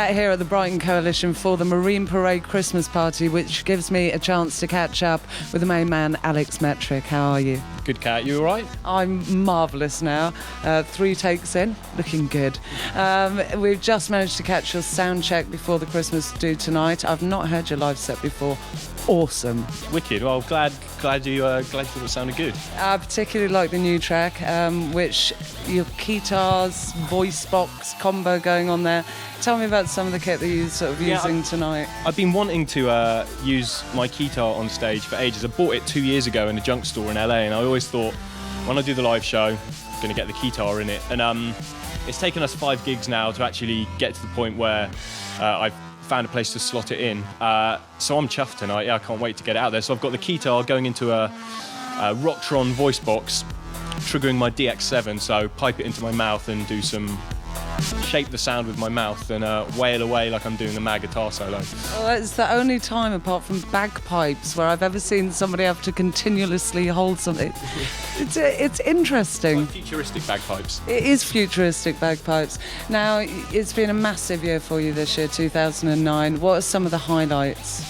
sat here at the Brighton Coalition for the Marine Parade Christmas party, which gives me a chance to catch up with the main man, Alex Metric. How are you? Good, Cat. You all right? I'm marvellous now. 3 takes in, looking good. We've just managed to catch your sound check before the Christmas do tonight. I've not heard your live set before. Awesome. Wicked. Well, glad you thought it sounded good. I particularly like the new track, which your guitars, voice box combo going on there. Tell me about some of the kit that you're sort of using tonight. I've been wanting to use my guitar on stage for ages. I bought it 2 years ago in a junk store in LA, and I always thought, when I do the live show, I'm going to get the guitar in it. And it's taken us 5 gigs now to actually get to the point where I've found a place to slot it in. So I'm chuffed tonight. Yeah, I can't wait to get it out there. So I've got the guitar going into a Rocktron voice box, triggering my DX7, so pipe it into my mouth and do some shape the sound with my mouth and wail away like I'm doing a mad guitar solo. Well, it's the only time, apart from bagpipes, where I've ever seen somebody have to continuously hold something. It's interesting. Like futuristic bagpipes. It is futuristic bagpipes. Now, it's been a massive year for you this year, 2009. What are some of the highlights?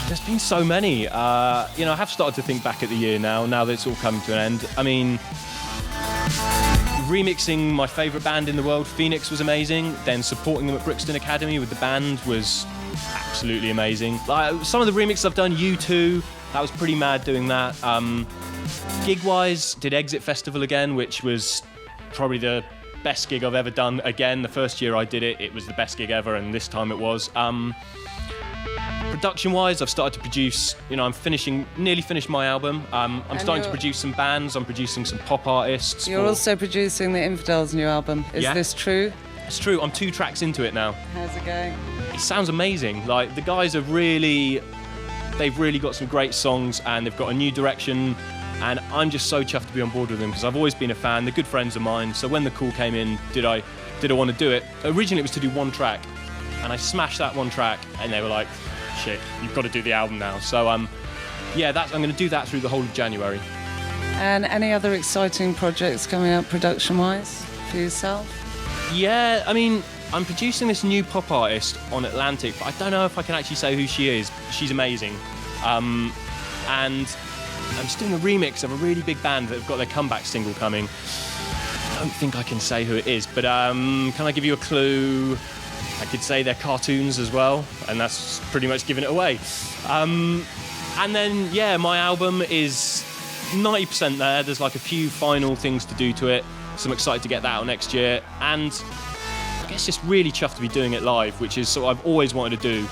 There's been so many. I have started to think back at the year now that it's all coming to an end. I mean, remixing my favourite band in the world, Phoenix, was amazing. Then supporting them at Brixton Academy with the band was absolutely amazing. Some of the remixes I've done, U2, that was pretty mad doing that. Gig-wise, did Exit Festival again, which was probably the best gig I've ever done. Again, the first year I did it, it was the best gig ever, and this time it was. Production-wise, I've started to produce, I'm nearly finished my album. I'm starting to produce some bands, I'm producing some pop artists. You're also producing the Infidels' new album. Is this true? It's true, I'm 2 tracks into it now. How's it going? It sounds amazing. Like, the guys they've really got some great songs, and they've got a new direction, and I'm just so chuffed to be on board with them, because I've always been a fan. They're good friends of mine, so when the call came in, did I want to do it? Originally it was to do 1 track, and I smashed that 1 track, and they were like, shit, you've got to do the album now. So I'm going to do that through the whole of January. And any other exciting projects coming up production-wise for yourself? Yeah, I mean, I'm producing this new pop artist on Atlantic, but I don't know if I can actually say who she is. She's amazing. And I'm just doing a remix of a really big band that have got their comeback single coming. I don't think I can say who it is, but can I give you a clue? I could say they're cartoons as well, and that's pretty much giving it away. And then, my album is 90% there. There's like a few final things to do to it, so I'm excited to get that out next year. And I guess just really chuffed to be doing it live, which is what I've always wanted to do.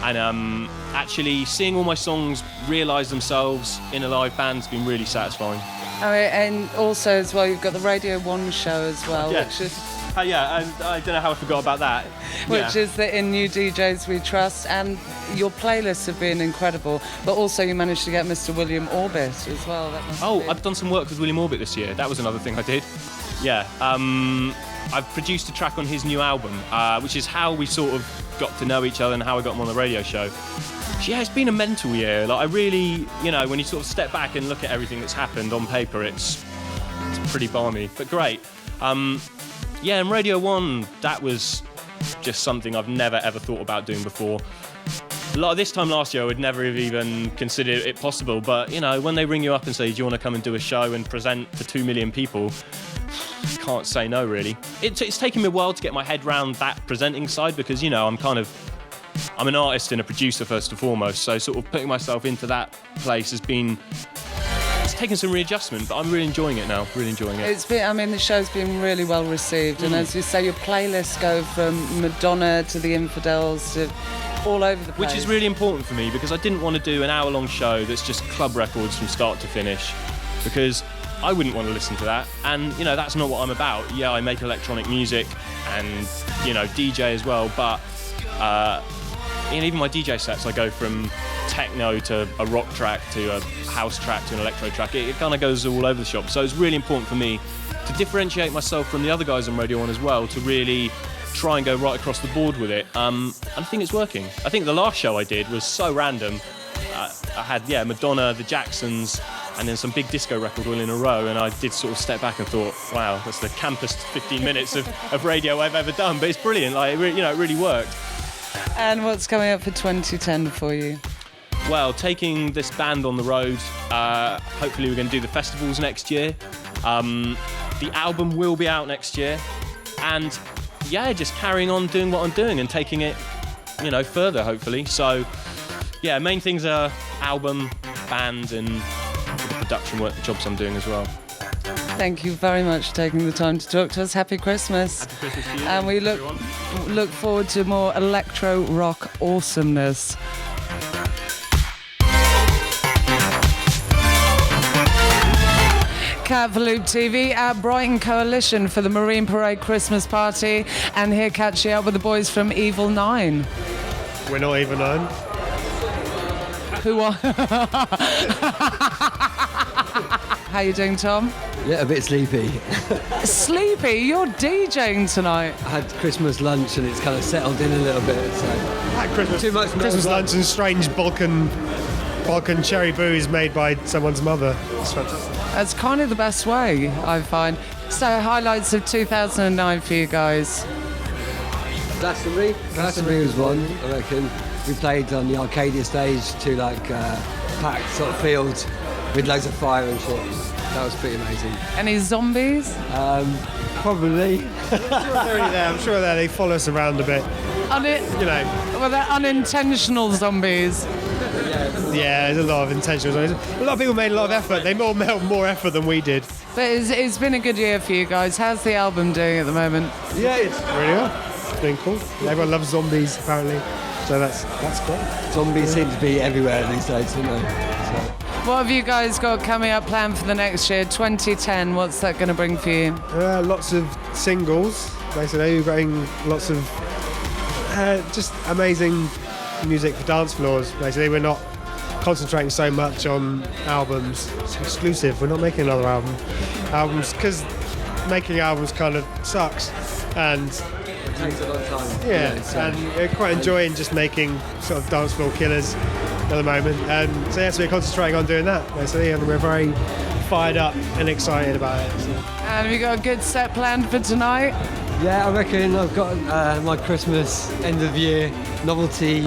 And actually seeing all my songs realise themselves in a live band's been really satisfying. Oh, and also as well, you've got the Radio 1 show as well, Yeah. which is... and I don't know how I forgot about that. Which is the In New DJs We Trust, and your playlists have been incredible, but also you managed to get Mr. William Orbit as well. I've done some work with William Orbit this year. That was another thing I did. Yeah, I've produced a track on his new album, which is how we sort of got to know each other and how I got him on the radio show. Yeah, it's been a mental year. Like, I really, when you sort of step back and look at everything that's happened on paper, it's pretty balmy, but great. And Radio 1, that was just something I've never ever thought about doing before. This time last year I would never have even considered it possible, but when they ring you up and say, do you want to come and do a show and present to 2 million people, can't say no really. It's taken me a while to get my head around that presenting side, because I'm an artist and a producer first and foremost, so sort of putting myself into that place has been... It's taken some readjustment, but I'm really enjoying it now, really enjoying it. The show's been really well received, and as you say, your playlists go from Madonna to the Infidels to all over the place. Which is really important for me, because I didn't want to do an hour-long show that's just club records from start to finish, because I wouldn't want to listen to that, and that's not what I'm about. Yeah, I make electronic music and DJ as well, but even my DJ sets, I go from techno to a rock track to a house track to an electro track. It kind of goes all over the shop. So it's really important for me to differentiate myself from the other guys on Radio 1 as well, to really try and go right across the board with it. And I think it's working. I think the last show I did was so random. I had Madonna, the Jacksons, and then some big disco record all in a row, and I did sort of step back and thought, wow, that's the campest 15 minutes of radio I've ever done, but it's brilliant. Like, it really worked. And what's coming up for 2010 for you? Well, taking this band on the road, hopefully we're going to do the festivals next year. The album will be out next year, and just carrying on doing what I'm doing and taking it, further, hopefully. So, main things are album, band, and the production work, the jobs I'm doing as well. Thank you very much for taking the time to talk to us. Happy Christmas. Happy Christmas to you. And we look forward to more electro rock awesomeness. Cat for Loop TV at Brighton Coalition for the Marine Parade Christmas party, and here catching up with the boys from Evil 9. We're not Evil 9. Who are? How you doing, Tom? Yeah, a bit sleepy. Sleepy? You're DJing tonight. I had Christmas lunch and it's kind of settled in a little bit. So At Christmas, Too much Christmas noise. lunch and strange Balkan cherry booze made by someone's mother. It's fantastic. That's kind of the best way, I find. So, highlights of 2009 for you guys. Glastonbury was one, I reckon. We played on the Arcadia stage to packed sort of fields with loads of fire and shit. That was pretty amazing. Any zombies? Probably. I'm sure that they follow us around a bit. Well, they're unintentional zombies. Yeah, there's a lot of intentions. A lot of people made a lot of effort. They made more effort than we did. But it's been a good year for you guys. How's the album doing at the moment? Yeah, it's really well. It's been cool. Everyone loves zombies, apparently. So that's great. Zombies seem to be everywhere these days, don't they? So. What have you guys got coming up planned for the next year, 2010? What's that going to bring for you? Lots of singles. Basically, we're getting lots of just amazing music for dance floors. Basically, we're not concentrating so much on albums. It's exclusive. We're not making another albums because making albums kind of sucks, and It takes a long time. and we're quite enjoying just making sort of dance floor killers at the moment. And so we're concentrating on doing that basically, and we're very fired up and excited about it. So. And have you got a good set planned for tonight? Yeah, I reckon I've got my Christmas end of year novelty,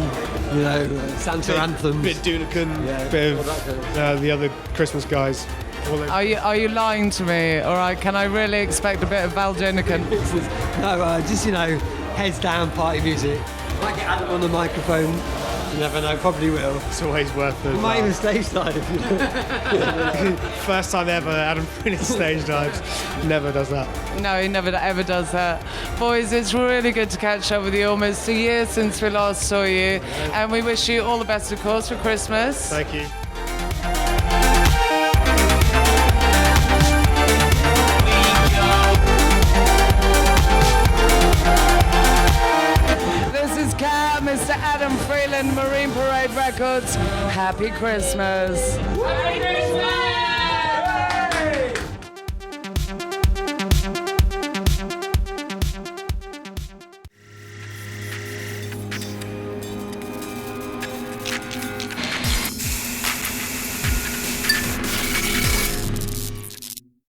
Santa anthems. Bit Dunican, Yeah, bit all that of kind of the other Christmas guys. All those- Are you lying to me? All right, can I really expect a bit of Val Dunican? No, just heads down party music. Might get Adam on the microphone. You never know, probably will. It's always worth it. Might even stage dive if you First time ever, Adam Prince stage dives. Never does that. No, he never ever does that. Boys, it's really good to catch up with you. Almost a year since we last saw you. And we wish you all the best, of course, for Christmas. Thank you. This is Cat, Mr. Adam Freeland, Marine Parade Records. Happy Christmas. Happy Christmas!